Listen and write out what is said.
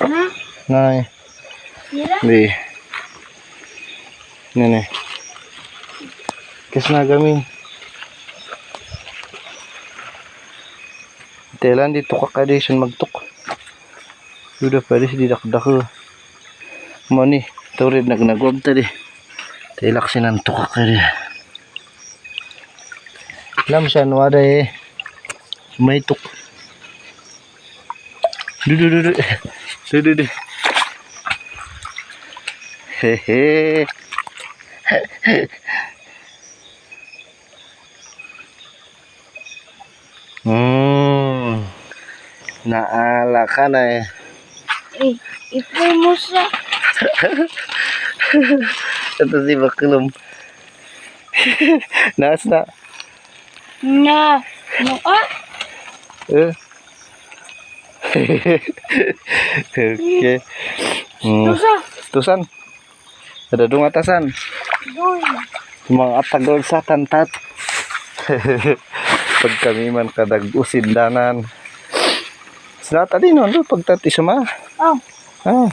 Ha? Nay. Sira? Di. Nene. Kes na gamin. Telan dito ka kadison magtuk. Sudah pwede si didak-dak. Mo ni, turid nagnagwab tadi. Tilak sinantok ka kadi. Lam siya wada eh. Maituk. Dudu. Hehe. Naala ka na eh. Ipay mo siya. Ito si Baklum. Naas na. Na. Ano ka? Okay. Tusa. Tusan. Ada dong atasan. Doy. Mga atagol sa tantat. Pag kami man kadag usindanan. Sinata din no, pagtati suma. Oh. Ah.